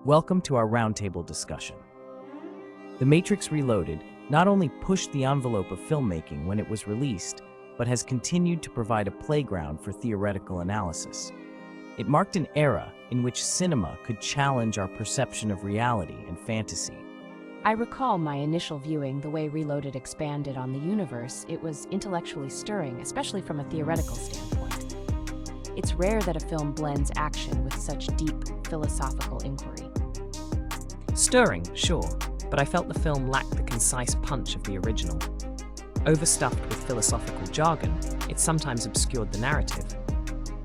Welcome to our roundtable discussion. The Matrix Reloaded not only pushed the envelope of filmmaking when it was released, but has continued to provide a playground for theoretical analysis. It marked an era in which cinema could challenge our perception of reality and fantasy. I recall my initial viewing, the way Reloaded expanded on the universe. It was intellectually stirring, especially from a theoretical standpoint. It's rare that a film blends action with such deep philosophical inquiry. Stirring, sure, but I felt the film lacked the concise punch of the original. Overstuffed with philosophical jargon, it sometimes obscured the narrative,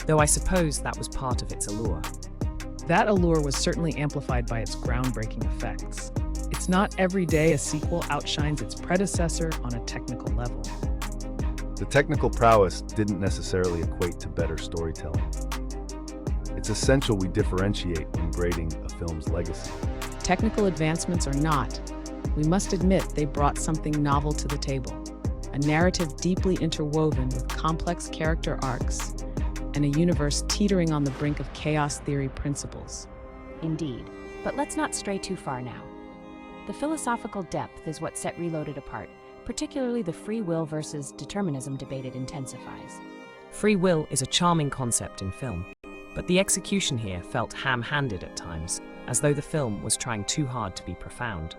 though I suppose that was part of its allure. That allure was certainly amplified by its groundbreaking effects. It's not every day a sequel outshines its predecessor on a technical level. The technical prowess didn't necessarily equate to better storytelling. It's essential we differentiate when grading a film's legacy. Technical advancements or not, we must admit they brought something novel to the table. A narrative deeply interwoven with complex character arcs and a universe teetering on the brink of chaos theory principles. Indeed, but let's not stray too far now. The philosophical depth is what set Reloaded apart, particularly the free will versus determinism debate it intensifies. Free will is a charming concept in film, but the execution here felt ham-handed at times, as though the film was trying too hard to be profound.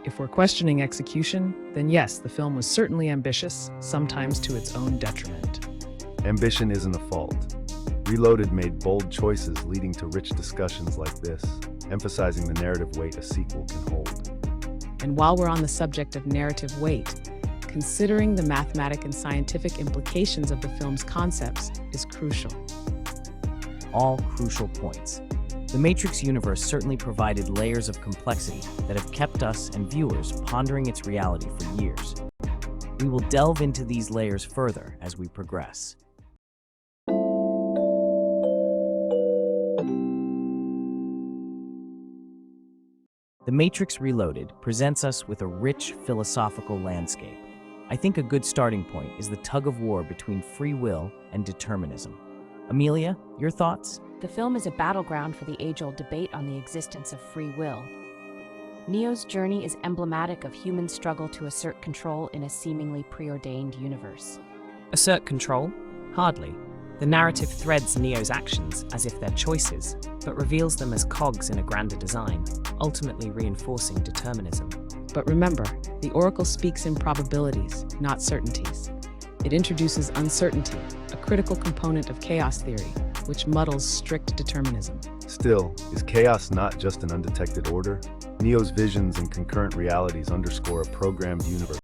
If we're questioning execution, then yes, the film was certainly ambitious, sometimes to its own detriment. Ambition isn't a fault. Reloaded made bold choices leading to rich discussions like this, emphasizing the narrative weight a sequel can hold. And while we're on the subject of narrative weight, considering the mathematic and scientific implications of the film's concepts is crucial. All crucial points. The Matrix universe certainly provided layers of complexity that have kept us and viewers pondering its reality for years. We will delve into these layers further as we progress. The Matrix Reloaded presents us with a rich philosophical landscape. I think a good starting point is the tug-of-war between free will and determinism. Amelia, your thoughts? The film is a battleground for the age-old debate on the existence of free will. Neo's journey is emblematic of human struggle to assert control in a seemingly preordained universe. Assert control? Hardly. The narrative threads Neo's actions as if they're choices, but reveals them as cogs in a grander design, ultimately reinforcing determinism. But remember, the Oracle speaks in probabilities, not certainties. It introduces uncertainty, a critical component of chaos theory, which muddles strict determinism. Still, is chaos not just an undetected order? Neo's visions and concurrent realities underscore a programmed universe,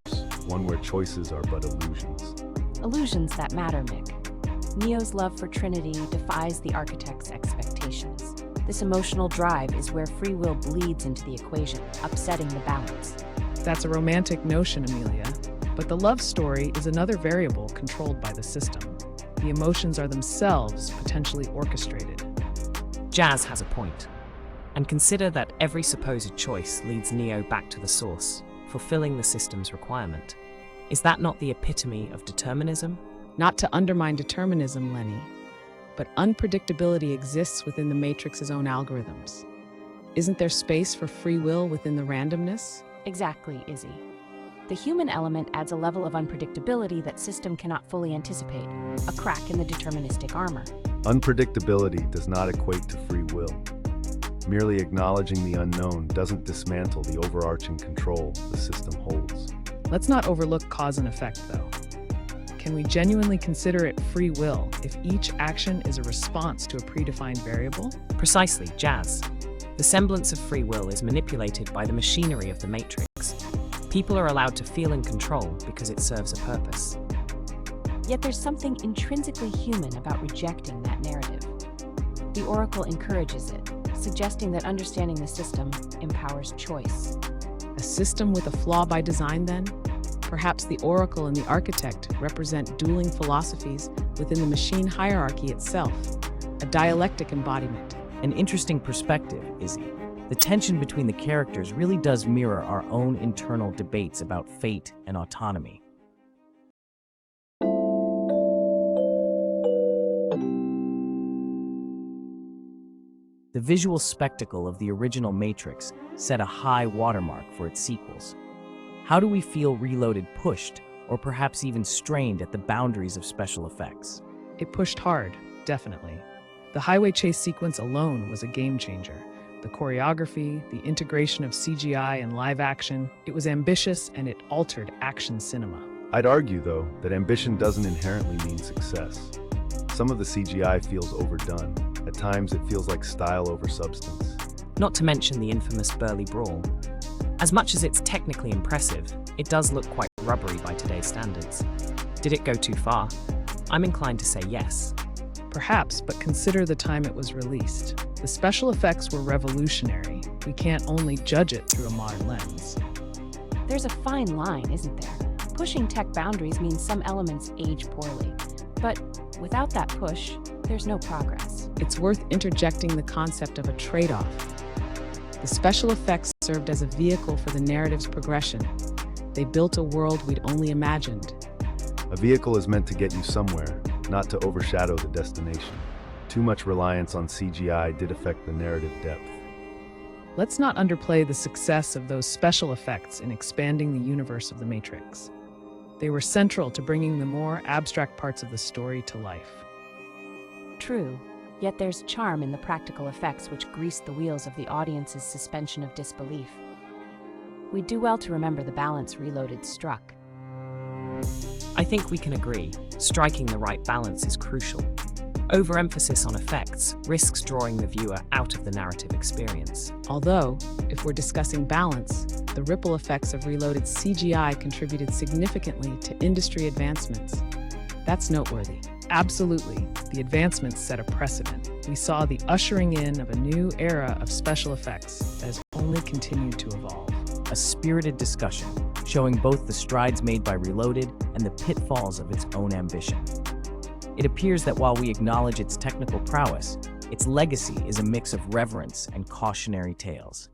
one where choices are but illusions. Illusions that matter, Mick. Neo's love for Trinity defies the architect's expectations. This emotional drive is where free will bleeds into the equation, upsetting the balance. That's a romantic notion, Amelia, but the love story is another variable controlled by the system. The emotions are themselves potentially orchestrated. Jazz has a point. And consider that every supposed choice leads Neo back to the source, fulfilling the system's requirement. Is that not the epitome of determinism? Not to undermine determinism, Lenny, but unpredictability exists within the Matrix's own algorithms. Isn't there space for free will within the randomness? Exactly, Izzy. The human element adds a level of unpredictability that system cannot fully anticipate, a crack in the deterministic armor. Unpredictability does not equate to free will. Merely acknowledging the unknown doesn't dismantle the overarching control the system holds. Let's not overlook cause and effect, though. Can we genuinely consider it free will if each action is a response to a predefined variable? Precisely, Jazz. The semblance of free will is manipulated by the machinery of the Matrix. People are allowed to feel in control because it serves a purpose. Yet there's something intrinsically human about rejecting that narrative. The Oracle encourages it, suggesting that understanding the system empowers choice. A system with a flaw by design, then? Perhaps the Oracle and the Architect represent dueling philosophies within the machine hierarchy itself, a dialectic embodiment. An interesting perspective, Izzy. The tension between the characters really does mirror our own internal debates about fate and autonomy. The visual spectacle of the original Matrix set a high watermark for its sequels. How do we feel Reloaded pushed, or perhaps even strained at the boundaries of special effects? It pushed hard, definitely. The highway chase sequence alone was a game changer. The choreography, the integration of CGI and live action, it was ambitious and it altered action cinema. I'd argue, though, that ambition doesn't inherently mean success. Some of the CGI feels overdone. At times, it feels like style over substance. Not to mention the infamous Burly Brawl. As much as it's technically impressive, it does look quite rubbery by today's standards. Did it go too far? I'm inclined to say yes. Perhaps, but consider the time it was released. The special effects were revolutionary. We can't only judge it through a modern lens. There's a fine line, isn't there? Pushing tech boundaries means some elements age poorly. But without that push, there's no progress. It's worth interjecting the concept of a trade-off. The special effects served as a vehicle for the narrative's progression. They built a world we'd only imagined. A vehicle is meant to get you somewhere, not to overshadow the destination. Too much reliance on CGI did affect the narrative depth. Let's not underplay the success of those special effects in expanding the universe of the Matrix. They were central to bringing the more abstract parts of the story to life. True, yet there's charm in the practical effects which greased the wheels of the audience's suspension of disbelief. We do well to remember the balance Reloaded struck. I think we can agree, striking the right balance is crucial. Overemphasis on effects risks drawing the viewer out of the narrative experience. Although, if we're discussing balance, the ripple effects of Reloaded's CGI contributed significantly to industry advancements. That's noteworthy. Absolutely, the advancements set a precedent. We saw the ushering in of a new era of special effects that has only continued to evolve. A spirited discussion, showing both the strides made by Reloaded and the pitfalls of its own ambition. It appears that while we acknowledge its technical prowess, its legacy is a mix of reverence and cautionary tales.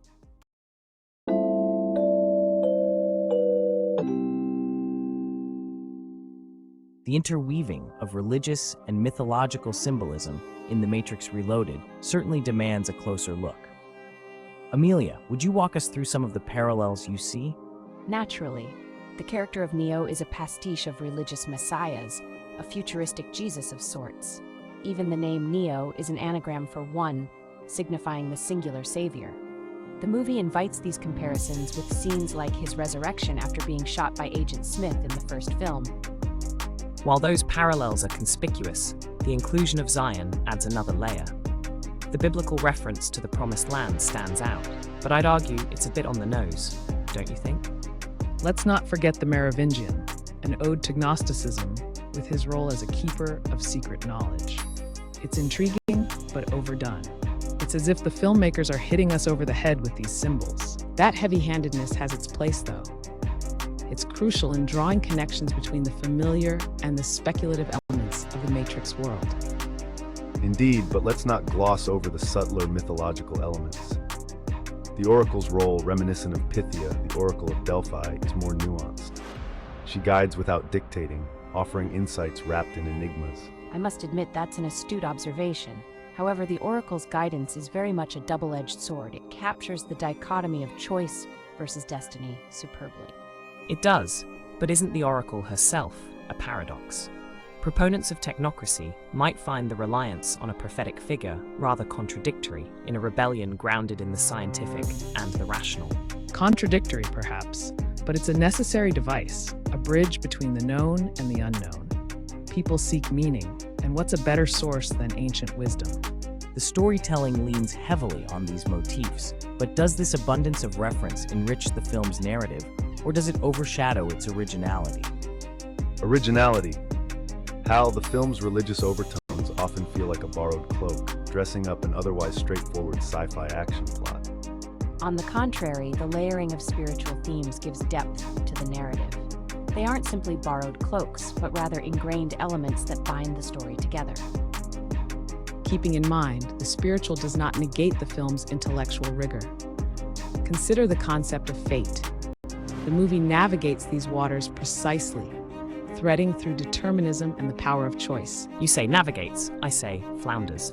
The interweaving of religious and mythological symbolism in The Matrix Reloaded certainly demands a closer look. Amelia, would you walk us through some of the parallels you see? Naturally, the character of Neo is a pastiche of religious messiahs, a futuristic Jesus of sorts. Even the name Neo is an anagram for one, signifying the singular savior. The movie invites these comparisons with scenes like his resurrection after being shot by Agent Smith in the first film. While those parallels are conspicuous, the inclusion of Zion adds another layer. The biblical reference to the Promised Land stands out, but I'd argue it's a bit on the nose, don't you think? Let's not forget the Merovingian, an ode to Gnosticism, with his role as a keeper of secret knowledge. It's intriguing, but overdone. It's as if the filmmakers are hitting us over the head with these symbols. That heavy-handedness has its place, though. It's crucial in drawing connections between the familiar and the speculative elements of the Matrix world. Indeed, but let's not gloss over the subtler mythological elements. The Oracle's role, reminiscent of Pythia, the Oracle of Delphi, is more nuanced. She guides without dictating, offering insights wrapped in enigmas. I must admit that's an astute observation. However, the Oracle's guidance is very much a double-edged sword. It captures the dichotomy of choice versus destiny superbly. It does, but isn't the Oracle herself a paradox? Proponents of technocracy might find the reliance on a prophetic figure rather contradictory in a rebellion grounded in the scientific and the rational. Contradictory, perhaps, but it's a necessary device, a bridge between the known and the unknown. People seek meaning, and what's a better source than ancient wisdom? The storytelling leans heavily on these motifs, but does this abundance of reference enrich the film's narrative, or does it overshadow its originality? Originality. How the film's religious overtones often feel like a borrowed cloak, dressing up an otherwise straightforward sci-fi action plot. On the contrary, the layering of spiritual themes gives depth to the narrative. They aren't simply borrowed cloaks, but rather ingrained elements that bind the story together. Keeping in mind, the spiritual does not negate the film's intellectual rigor. Consider the concept of fate. The movie navigates these waters precisely, threading through determinism and the power of choice. You say navigates, I say flounders.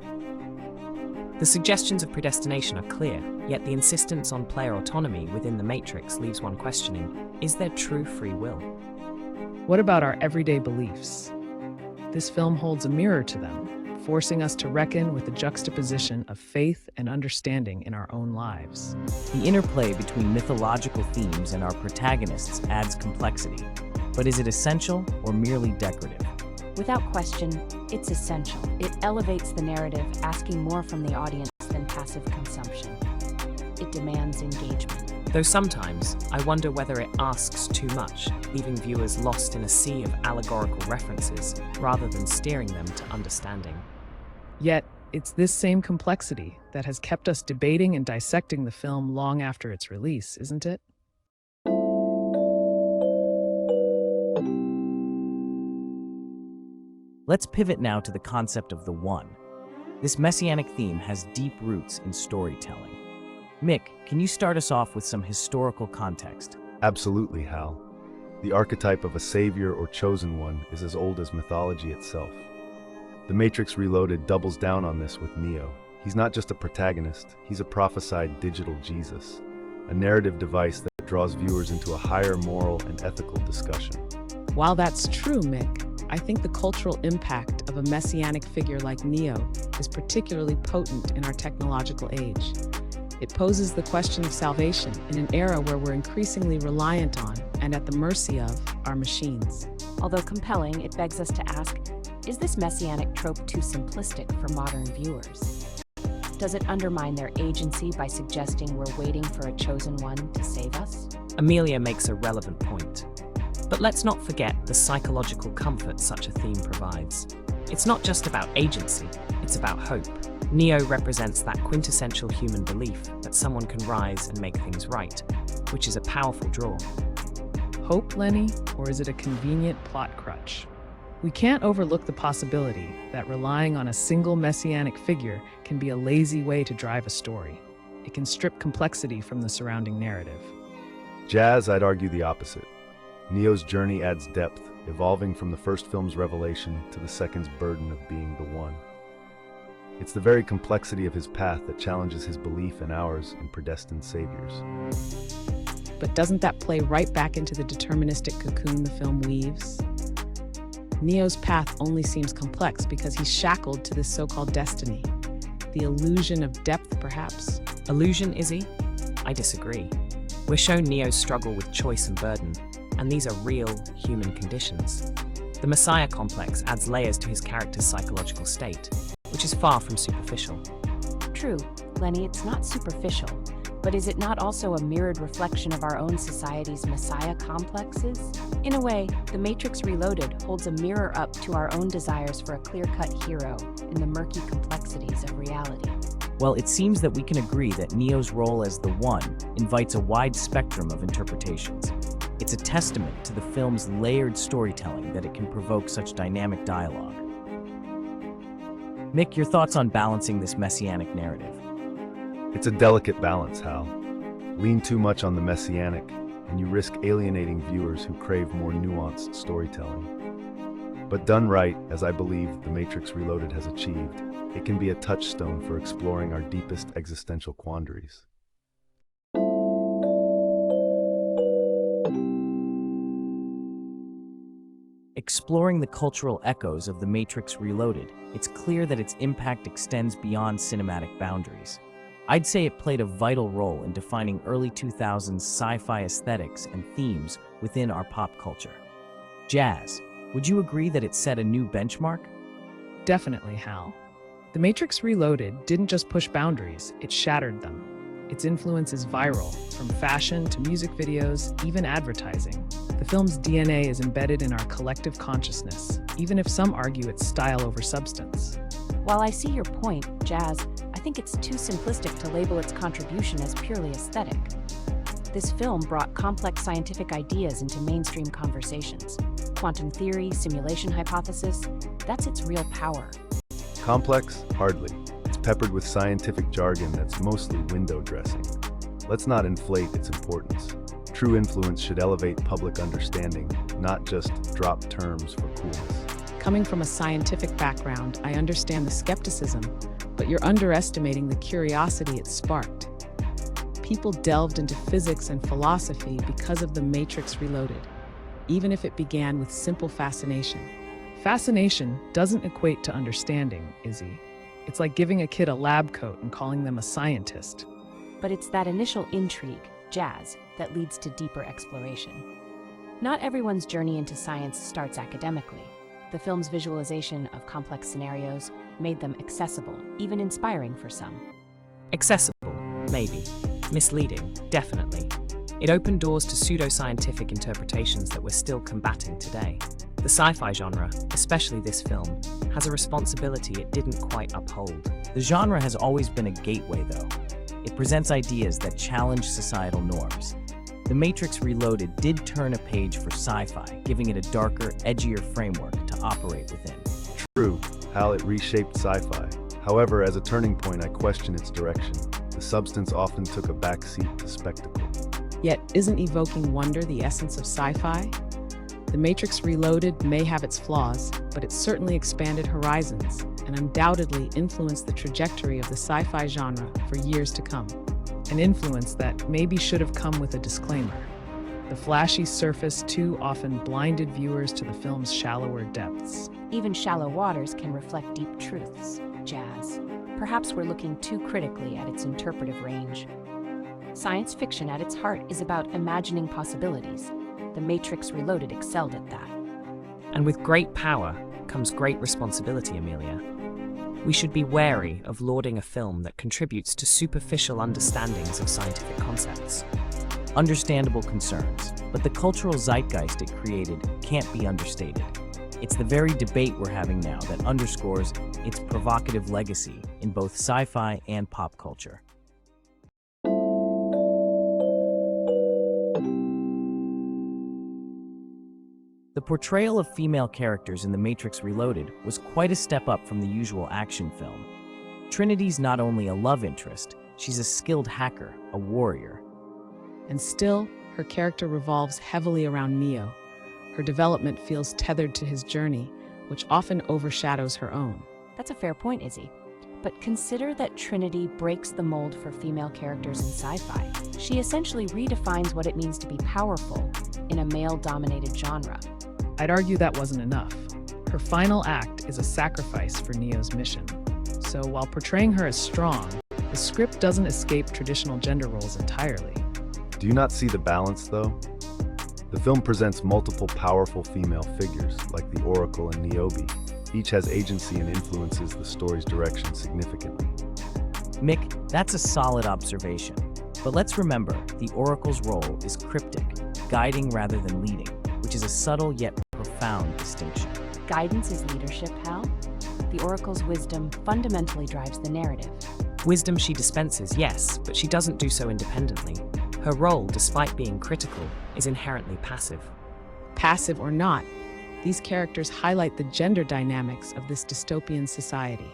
The suggestions of predestination are clear, yet the insistence on player autonomy within the Matrix leaves one questioning, is there true free will? What about our everyday beliefs? This film holds a mirror to them, forcing us to reckon with the juxtaposition of faith and understanding in our own lives. The interplay between mythological themes and our protagonists adds complexity. But is it essential or merely decorative? Without question, it's essential. It elevates the narrative, asking more from the audience than passive consumption. It demands engagement. Though sometimes, I wonder whether it asks too much, leaving viewers lost in a sea of allegorical references, rather than steering them to understanding. Yet, it's this same complexity that has kept us debating and dissecting the film long after its release, isn't it? Let's pivot now to the concept of the One. This Messianic theme has deep roots in storytelling. Mick, can you start us off with some historical context? Absolutely, Hal. The archetype of a savior or chosen one is as old as mythology itself. The Matrix Reloaded doubles down on this with Neo. He's not just a protagonist, he's a prophesied digital Jesus, a narrative device that draws viewers into a higher moral and ethical discussion. While that's true, Mick, I think the cultural impact of a messianic figure like Neo is particularly potent in our technological age. It poses the question of salvation in an era where we're increasingly reliant on and at the mercy of our machines. Although compelling, it begs us to ask, is this messianic trope too simplistic for modern viewers? Does it undermine their agency by suggesting we're waiting for a chosen one to save us? Amelia makes a relevant point. But let's not forget the psychological comfort such a theme provides. It's not just about agency, it's about hope. Neo represents that quintessential human belief that someone can rise and make things right, which is a powerful draw. Hope, Lenny, or is it a convenient plot crutch? We can't overlook the possibility that relying on a single messianic figure can be a lazy way to drive a story. It can strip complexity from the surrounding narrative. Jazz, I'd argue the opposite. Neo's journey adds depth, evolving from the first film's revelation to the second's burden of being the One. It's the very complexity of his path that challenges his belief and ours in predestined saviors. But doesn't that play right back into the deterministic cocoon the film weaves? Neo's path only seems complex because he's shackled to this so-called destiny. The illusion of depth, perhaps? Illusion, is he? I disagree. We're shown Neo's struggle with choice and burden, and these are real human conditions. The Messiah complex adds layers to his character's psychological state, which is far from superficial. True, Lenny, it's not superficial, but is it not also a mirrored reflection of our own society's Messiah complexes? In a way, The Matrix Reloaded holds a mirror up to our own desires for a clear-cut hero in the murky complexities of reality. Well, it seems that we can agree that Neo's role as the One invites a wide spectrum of interpretations. It's a testament to the film's layered storytelling that it can provoke such dynamic dialogue. Mick, your thoughts on balancing this messianic narrative? It's a delicate balance, Hal. Lean too much on the messianic, and you risk alienating viewers who crave more nuanced storytelling. But done right, as I believe The Matrix Reloaded has achieved, it can be a touchstone for exploring our deepest existential quandaries. Exploring the cultural echoes of The Matrix Reloaded, it's clear that its impact extends beyond cinematic boundaries. I'd say it played a vital role in defining early 2000s sci-fi aesthetics and themes within our pop culture. Jazz, would you agree that it set a new benchmark? Definitely, Hal. The Matrix Reloaded didn't just push boundaries, it shattered them. Its influence is viral, from fashion to music videos, even advertising. The film's DNA is embedded in our collective consciousness, even if some argue it's style over substance. While I see your point, Jazz, I think it's too simplistic to label its contribution as purely aesthetic. This film brought complex scientific ideas into mainstream conversations. Quantum theory, simulation hypothesis, that's its real power. Complex? Hardly. It's peppered with scientific jargon that's mostly window dressing. Let's not inflate its importance. True influence should elevate public understanding, not just drop terms for coolness. Coming from a scientific background, I understand the skepticism, but you're underestimating the curiosity it sparked. People delved into physics and philosophy because of The Matrix Reloaded, even if it began with simple fascination. Fascination doesn't equate to understanding, Izzy. It's like giving a kid a lab coat and calling them a scientist. But it's that initial intrigue, jazz, that leads to deeper exploration. Not everyone's journey into science starts academically. The film's visualization of complex scenarios made them accessible, even inspiring for some. Accessible, maybe. Misleading, definitely. It opened doors to pseudoscientific interpretations that we're still combating today. The sci-fi genre, especially this film, has a responsibility it didn't quite uphold. The genre has always been a gateway, though. It presents ideas that challenge societal norms. The Matrix Reloaded did turn a page for sci-fi, giving it a darker, edgier framework to operate within. True, how it reshaped sci-fi. However, as a turning point, I question its direction. The substance often took a backseat to spectacle. Yet, isn't evoking wonder the essence of sci-fi? The Matrix Reloaded may have its flaws, but it certainly expanded horizons and undoubtedly influenced the trajectory of the sci-fi genre for years to come. An influence that maybe should have come with a disclaimer. The flashy surface too often blinded viewers to the film's shallower depths. Even shallow waters can reflect deep truths, jazz. Perhaps we're looking too critically at its interpretive range. Science fiction at its heart is about imagining possibilities. The Matrix Reloaded excelled at that. And with great power comes great responsibility, Amelia. We should be wary of lauding a film that contributes to superficial understandings of scientific concepts. Understandable concerns, but the cultural zeitgeist it created can't be understated. It's the very debate we're having now that underscores its provocative legacy in both sci-fi and pop culture. The portrayal of female characters in The Matrix Reloaded was quite a step up from the usual action film. Trinity's not only a love interest, she's a skilled hacker, a warrior. And still, her character revolves heavily around Neo. Her development feels tethered to his journey, which often overshadows her own. That's a fair point, Izzy. But consider that Trinity breaks the mold for female characters in sci-fi. She essentially redefines what it means to be powerful in a male-dominated genre. I'd argue that wasn't enough. Her final act is a sacrifice for Neo's mission. So while portraying her as strong, the script doesn't escape traditional gender roles entirely. Do you not see the balance, though? The film presents multiple powerful female figures, like the Oracle and Niobe. Each has agency and influences the story's direction significantly. Mick, that's a solid observation. But let's remember, the Oracle's role is cryptic, guiding rather than leading, which is a subtle yet profound distinction. Guidance is leadership, Hal. The Oracle's wisdom fundamentally drives the narrative. Wisdom she dispenses, yes, but she doesn't do so independently. Her role, despite being critical, is inherently passive. Passive or not, these characters highlight the gender dynamics of this dystopian society.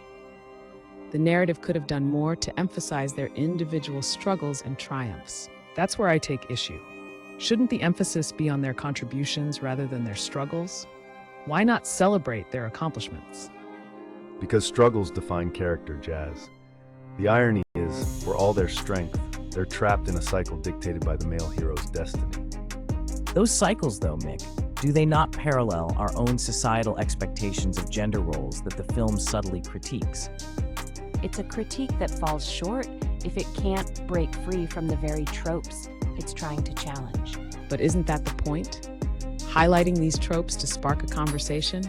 The narrative could have done more to emphasize their individual struggles and triumphs. That's where I take issue. Shouldn't the emphasis be on their contributions rather than their struggles? Why not celebrate their accomplishments? Because struggles define character, Jazz. The irony is, for all their strength, they're trapped in a cycle dictated by the male hero's destiny. Those cycles, though, Mick, do they not parallel our own societal expectations of gender roles that the film subtly critiques? It's a critique that falls short if it can't break free from the very tropes it's trying to challenge. But isn't that the point? Highlighting these tropes to spark a conversation?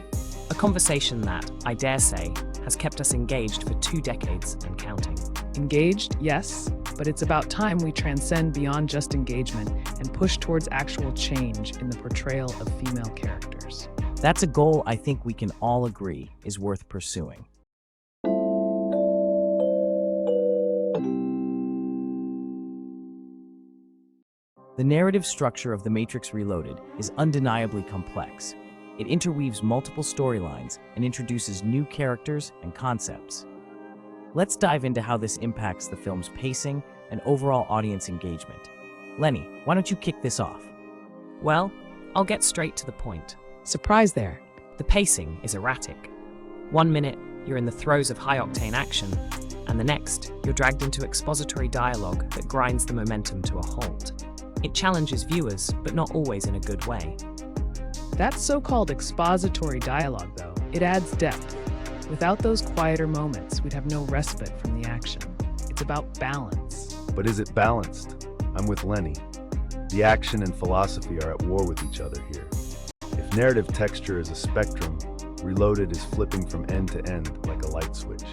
A conversation that, I dare say, has kept us engaged for 2 decades and counting. Engaged, yes, but it's about time we transcend beyond just engagement and push towards actual change in the portrayal of female characters. That's a goal I think we can all agree is worth pursuing. The narrative structure of The Matrix Reloaded is undeniably complex. It interweaves multiple storylines and introduces new characters and concepts. Let's dive into how this impacts the film's pacing and overall audience engagement. Lenny, why don't you kick this off? Well, I'll get straight to the point. Surprise there. The pacing is erratic. 1 minute, you're in the throes of high-octane action, and the next, you're dragged into expository dialogue that grinds the momentum to a halt. It challenges viewers, but not always in a good way. That so-called expository dialogue, though, it adds depth. Without those quieter moments, we'd have no respite from the action. It's about balance. But is it balanced? I'm with Lenny. The action and philosophy are at war with each other here. If narrative texture is a spectrum, Reloaded is flipping from end to end like a light switch.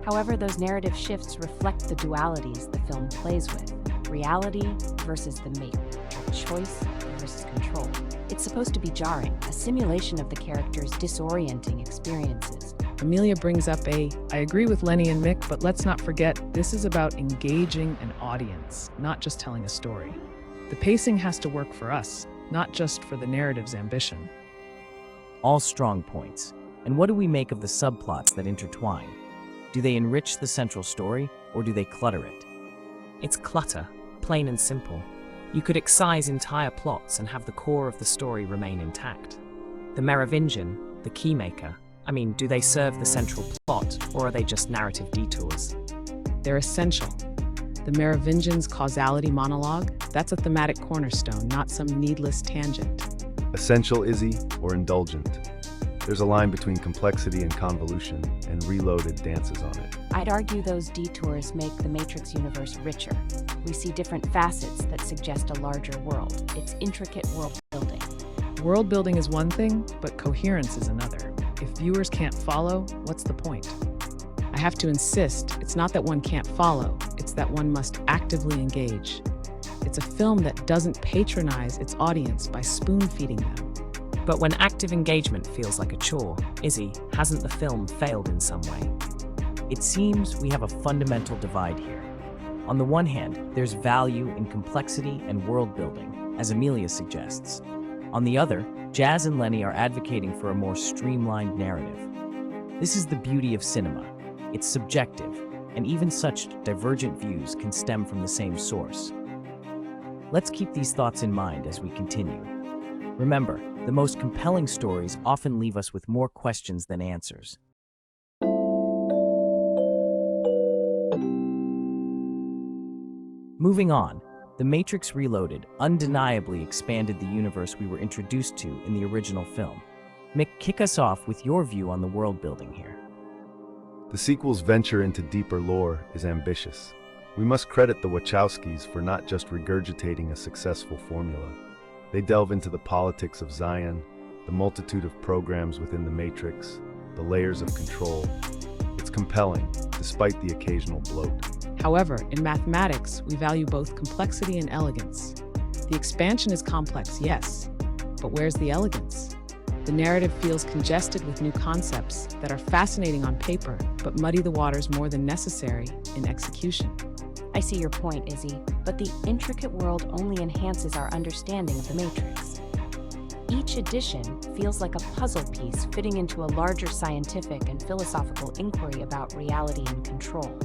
However, those narrative shifts reflect the dualities the film plays with. Reality versus the matrix, choice versus control. It's supposed to be jarring, a simulation of the character's disorienting experiences. Amelia brings up I agree with Lenny and Mick, but let's not forget, this is about engaging an audience, not just telling a story. The pacing has to work for us, not just for the narrative's ambition. All strong points. And what do we make of the subplots that intertwine? Do they enrich the central story, or do they clutter it? It's clutter, plain and simple. You could excise entire plots and have the core of the story remain intact. The Merovingian, the keymaker, do they serve the central plot, or are they just narrative detours? They're essential. The Merovingian's causality monologue, that's a thematic cornerstone, not some needless tangent. Essential, Izzy, or indulgent? There's a line between complexity and convolution, and Reloaded dances on it. I'd argue those detours make the Matrix universe richer. We see different facets that suggest a larger world. It's intricate world building. World building is one thing, but coherence is another. If viewers can't follow, what's the point? I have to insist, it's not that one can't follow, it's that one must actively engage. It's a film that doesn't patronize its audience by spoon-feeding them. But when active engagement feels like a chore, Izzy, hasn't the film failed in some way? It seems we have a fundamental divide here. On the one hand, there's value in complexity and world building, as Amelia suggests. On the other, Jazz and Lenny are advocating for a more streamlined narrative. This is the beauty of cinema. It's subjective, and even such divergent views can stem from the same source. Let's keep these thoughts in mind as we continue. Remember, the most compelling stories often leave us with more questions than answers. Moving on, The Matrix Reloaded undeniably expanded the universe we were introduced to in the original film. Mick, kick us off with your view on the world building here. The sequel's venture into deeper lore is ambitious. We must credit the Wachowskis for not just regurgitating a successful formula. They delve into the politics of Zion, the multitude of programs within the Matrix, the layers of control. It's compelling, despite the occasional bloat. However, in mathematics, we value both complexity and elegance. The expansion is complex, yes, but where's the elegance? The narrative feels congested with new concepts that are fascinating on paper, but muddy the waters more than necessary in execution. I see your point, Izzy, but the intricate world only enhances our understanding of the Matrix. Each edition feels like a puzzle piece fitting into a larger scientific and philosophical inquiry about reality and control.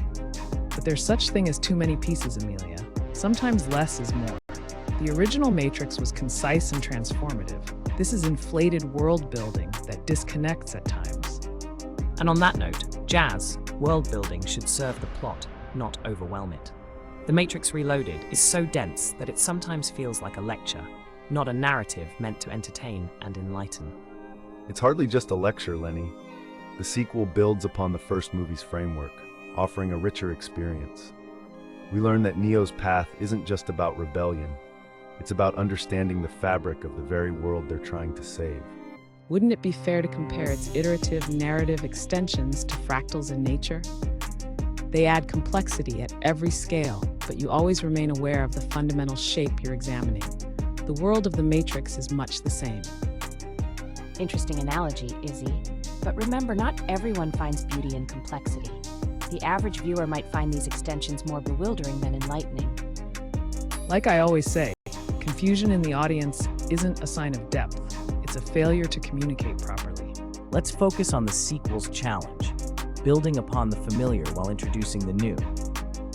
But there's such thing as too many pieces, Amelia. Sometimes less is more. The original Matrix was concise and transformative. This is inflated world building that disconnects at times. And on that note, Jazz, world building should serve the plot, not overwhelm it. The Matrix Reloaded is so dense that it sometimes feels like a lecture, not a narrative meant to entertain and enlighten. It's hardly just a lecture, Lenny. The sequel builds upon the first movie's framework, offering a richer experience. We learn that Neo's path isn't just about rebellion. It's about understanding the fabric of the very world they're trying to save. Wouldn't it be fair to compare its iterative narrative extensions to fractals in nature? They add complexity at every scale, but you always remain aware of the fundamental shape you're examining. The world of the Matrix is much the same. Interesting analogy, Izzy. But remember, not everyone finds beauty in complexity. The average viewer might find these extensions more bewildering than enlightening. Like I always say, confusion in the audience isn't a sign of depth. It's a failure to communicate properly. Let's focus on the sequel's challenge, building upon the familiar while introducing the new.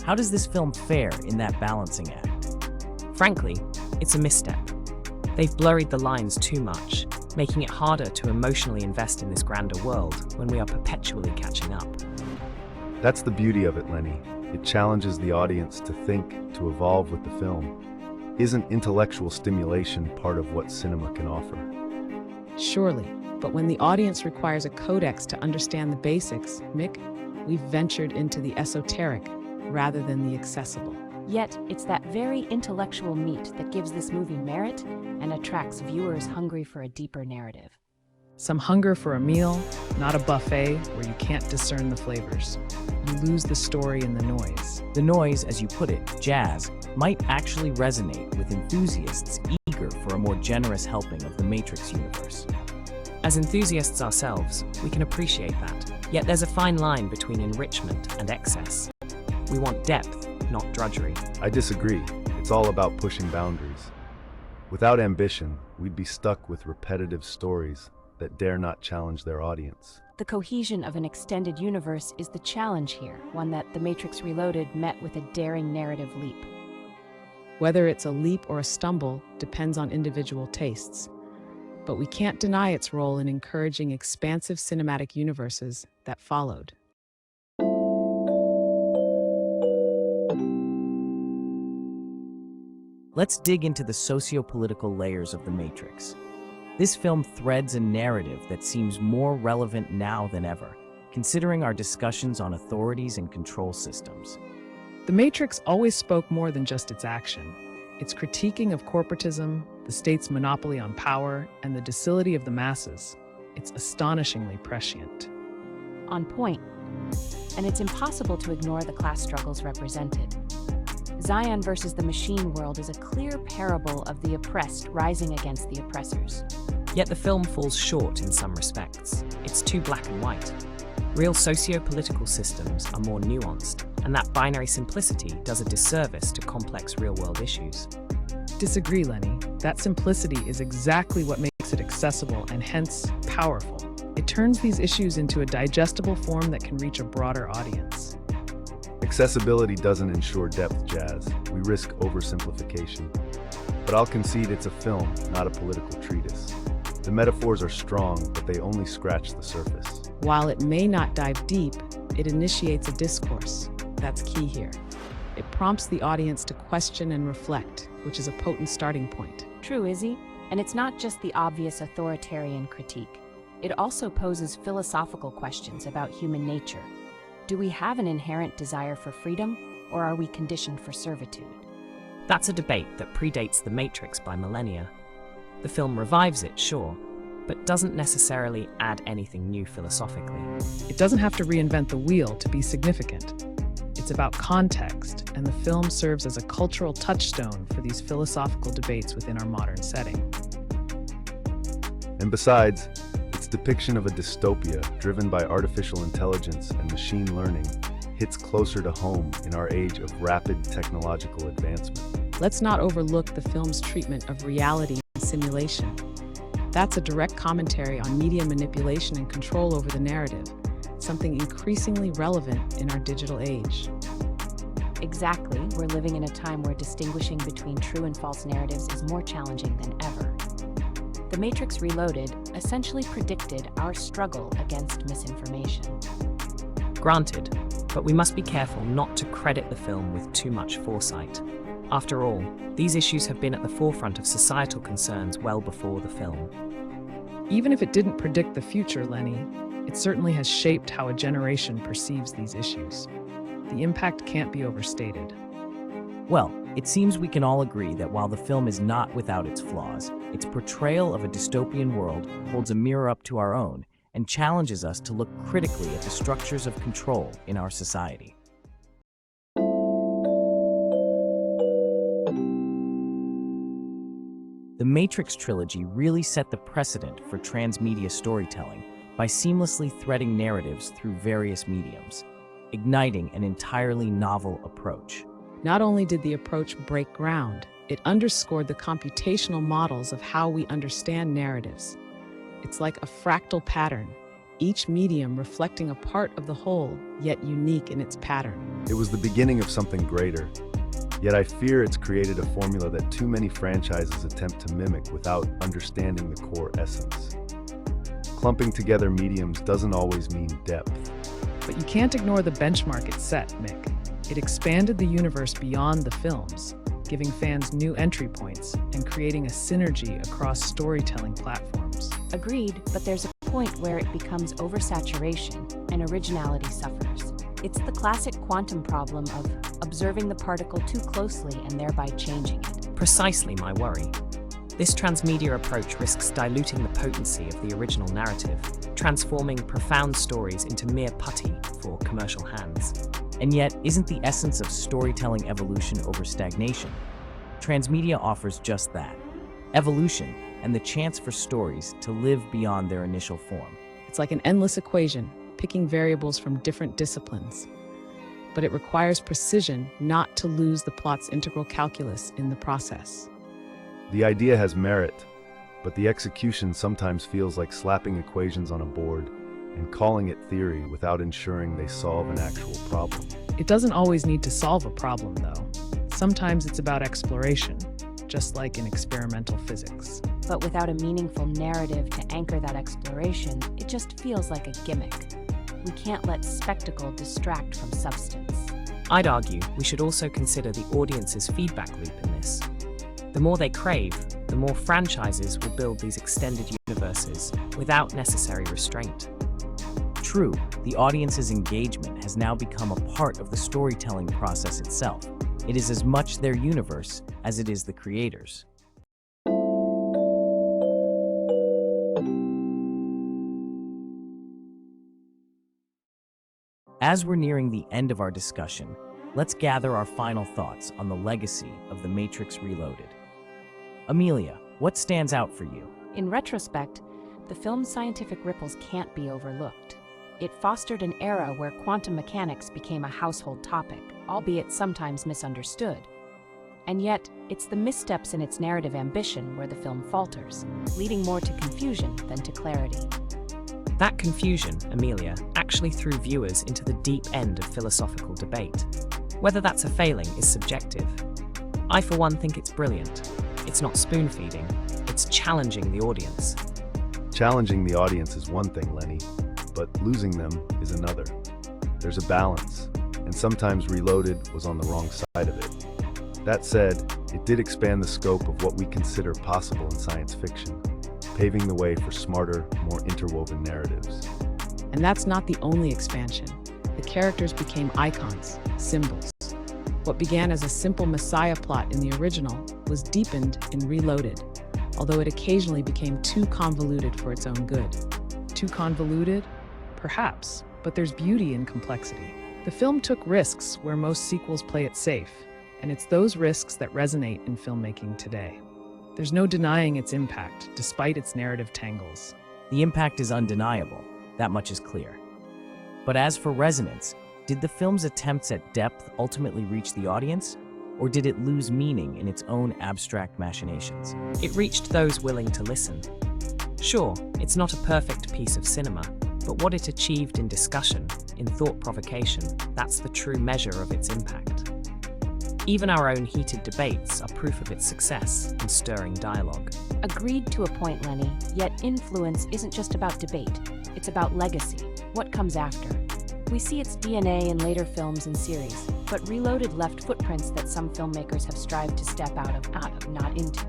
How does this film fare in that balancing act? Frankly, it's a misstep. They've blurred the lines too much. making it harder to emotionally invest in this grander world when we are perpetually catching up. That's the beauty of it, Lenny. It challenges the audience to think, to evolve with the film. Isn't intellectual stimulation part of what cinema can offer? Surely, but when the audience requires a codex to understand the basics, Mick, we've ventured into the esoteric rather than the accessible. Yet, it's that very intellectual meat that gives this movie merit and attracts viewers hungry for a deeper narrative. Some hunger for a meal, not a buffet where you can't discern the flavors. You lose the story in the noise. The noise, as you put it, jazz, might actually resonate with enthusiasts eager for a more generous helping of the Matrix universe. As enthusiasts ourselves, we can appreciate that. Yet there's a fine line between enrichment and excess. We want depth, not drudgery. I disagree. It's all about pushing boundaries. Without ambition, we'd be stuck with repetitive stories that dare not challenge their audience. The cohesion of an extended universe is the challenge here, one that The Matrix Reloaded met with a daring narrative leap. Whether it's a leap or a stumble depends on individual tastes. But we can't deny its role in encouraging expansive cinematic universes that followed. Let's dig into the socio-political layers of The Matrix. This film threads a narrative that seems more relevant now than ever, considering our discussions on authorities and control systems. The Matrix always spoke more than just its action. Its critiquing of corporatism, the state's monopoly on power, and the docility of the masses. It's astonishingly prescient. On point. And it's impossible to ignore the class struggles represented. Zion versus the machine world is a clear parable of the oppressed rising against the oppressors. Yet the film falls short in some respects. It's too black and white. Real socio-political systems are more nuanced, and that binary simplicity does a disservice to complex real-world issues. Disagree, Lenny. That simplicity is exactly what makes it accessible and hence powerful. It turns these issues into a digestible form that can reach a broader audience. Accessibility doesn't ensure depth, Jazz. We risk oversimplification. But I'll concede it's a film, not a political treatise. The metaphors are strong, but they only scratch the surface. While it may not dive deep, it initiates a discourse. That's key here. It prompts the audience to question and reflect, which is a potent starting point. True, Izzy. And it's not just the obvious authoritarian critique. It also poses philosophical questions about human nature. Do we have an inherent desire for freedom, or are we conditioned for servitude? That's a debate that predates The Matrix by millennia. The film revives it, sure, but doesn't necessarily add anything new philosophically. It doesn't have to reinvent the wheel to be significant. It's about context, and the film serves as a cultural touchstone for these philosophical debates within our modern setting. And besides, its depiction of a dystopia driven by artificial intelligence and machine learning hits closer to home in our age of rapid technological advancement. Let's not overlook the film's treatment of reality and simulation. That's a direct commentary on media manipulation and control over the narrative, something increasingly relevant in our digital age. Exactly, we're living in a time where distinguishing between true and false narratives is more challenging than ever. The Matrix Reloaded essentially predicted our struggle against misinformation. Granted, but we must be careful not to credit the film with too much foresight. After all, these issues have been at the forefront of societal concerns well before the film. Even if it didn't predict the future, Lenny, it certainly has shaped how a generation perceives these issues. The impact can't be overstated. Well, it seems we can all agree that while the film is not without its flaws, its portrayal of a dystopian world holds a mirror up to our own and challenges us to look critically at the structures of control in our society. The Matrix trilogy really set the precedent for transmedia storytelling by seamlessly threading narratives through various mediums, igniting an entirely novel approach. Not only did the approach break ground, it underscored the computational models of how we understand narratives. It's like a fractal pattern, each medium reflecting a part of the whole, yet unique in its pattern. It was the beginning of something greater, Yet I fear it's created a formula that too many franchises attempt to mimic without understanding the core essence. Clumping together mediums doesn't always mean depth. But you can't ignore the benchmark it set, Mick. It expanded the universe beyond the films, giving fans new entry points and creating a synergy across storytelling platforms. Agreed, but there's a point where it becomes oversaturation and originality suffers. It's the classic quantum problem of observing the particle too closely and thereby changing it. Precisely my worry. This transmedia approach risks diluting the potency of the original narrative, transforming profound stories into mere putty for commercial hands. And yet, isn't the essence of storytelling evolution over stagnation? Transmedia offers just that. Evolution and the chance for stories to live beyond their initial form. It's like an endless equation, picking variables from different disciplines. But it requires precision not to lose the plot's integral calculus in the process. The idea has merit, but the execution sometimes feels like slapping equations on a board and calling it theory without ensuring they solve an actual problem. It doesn't always need to solve a problem, though. Sometimes it's about exploration, just like in experimental physics. But without a meaningful narrative to anchor that exploration, it just feels like a gimmick. We can't let spectacle distract from substance. I'd argue we should also consider the audience's feedback loop in this. The more they crave, the more franchises will build these extended universes without necessary restraint. True, the audience's engagement has now become a part of the storytelling process itself. It is as much their universe as it is the creators. As we're nearing the end of our discussion, let's gather our final thoughts on the legacy of The Matrix Reloaded. Amelia, what stands out for you? In retrospect, the film's scientific ripples can't be overlooked. It fostered an era where quantum mechanics became a household topic, albeit sometimes misunderstood. And yet, it's the missteps in its narrative ambition where the film falters, leading more to confusion than to clarity. That confusion, Amelia, actually threw viewers into the deep end of philosophical debate. Whether that's a failing is subjective. I, for one, think it's brilliant. It's not spoon-feeding, it's challenging the audience. Challenging the audience is one thing, Lenny, but losing them is another. There's a balance, and sometimes Reloaded was on the wrong side of it. That said, it did expand the scope of what we consider possible in science fiction, paving the way for smarter, more interwoven narratives. And that's not the only expansion. The characters became icons, symbols. What began as a simple Messiah plot in the original was deepened in Reloaded, although it occasionally became too convoluted for its own good. Too convoluted? Perhaps, but there's beauty in complexity. The film took risks where most sequels play it safe, and it's those risks that resonate in filmmaking today. There's no denying its impact, despite its narrative tangles. The impact is undeniable, that much is clear. But as for resonance, did the film's attempts at depth ultimately reach the audience, or did it lose meaning in its own abstract machinations? It reached those willing to listen. Sure, it's not a perfect piece of cinema, but what it achieved in discussion, in thought provocation, that's the true measure of its impact. Even our own heated debates are proof of its success in stirring dialogue. Agreed to a point, Lenny, yet influence isn't just about debate. It's about legacy, what comes after. We see its DNA in later films and series, but Reloaded left footprints that some filmmakers have strived to step out of, not into.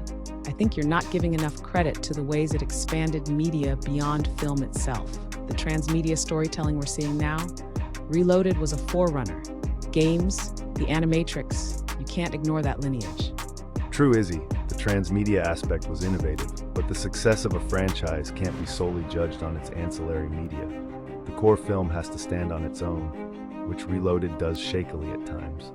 I think you're not giving enough credit to the ways it expanded media beyond film itself. The transmedia storytelling we're seeing now, Reloaded was a forerunner. Games, the animatrix, you can't ignore that lineage. True, Izzy, the transmedia aspect was innovative, but the success of a franchise can't be solely judged on its ancillary media. The core film has to stand on its own, which Reloaded does shakily at times.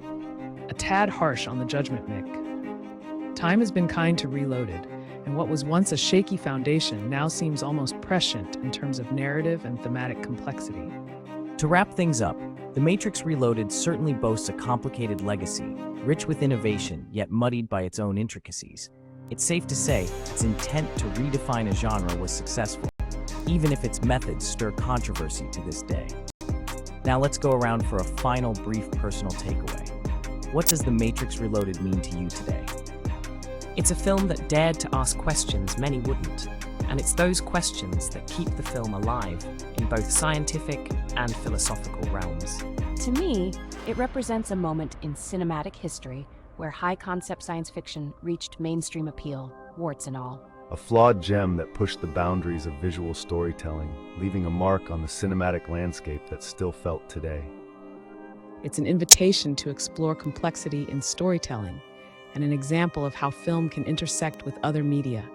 A tad harsh on the judgment, Mick. Time has been kind to Reloaded, and what was once a shaky foundation now seems almost prescient in terms of narrative and thematic complexity. To wrap things up, The Matrix Reloaded certainly boasts a complicated legacy, rich with innovation, yet muddied by its own intricacies. It's safe to say its intent to redefine a genre was successful, even if its methods stir controversy to this day. Now let's go around for a final brief personal takeaway. what does The Matrix Reloaded mean to you today? It's a film that dared to ask questions many wouldn't, and it's those questions that keep the film alive in both scientific and philosophical realms. To me, it represents a moment in cinematic history where high-concept science fiction reached mainstream appeal, warts and all. A flawed gem that pushed the boundaries of visual storytelling, leaving a mark on the cinematic landscape that's still felt today. It's an invitation to explore complexity in storytelling and an example of how film can intersect with other media,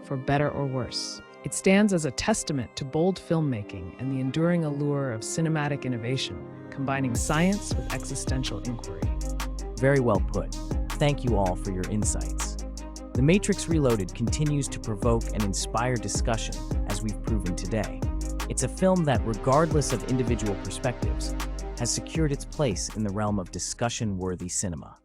for better or worse. It stands as a testament to bold filmmaking and the enduring allure of cinematic innovation, combining science with existential inquiry. Very well put. Thank you all for your insights. The Matrix Reloaded continues to provoke and inspire discussion, as we've proven today. It's a film that, regardless of individual perspectives, has secured its place in the realm of discussion-worthy cinema.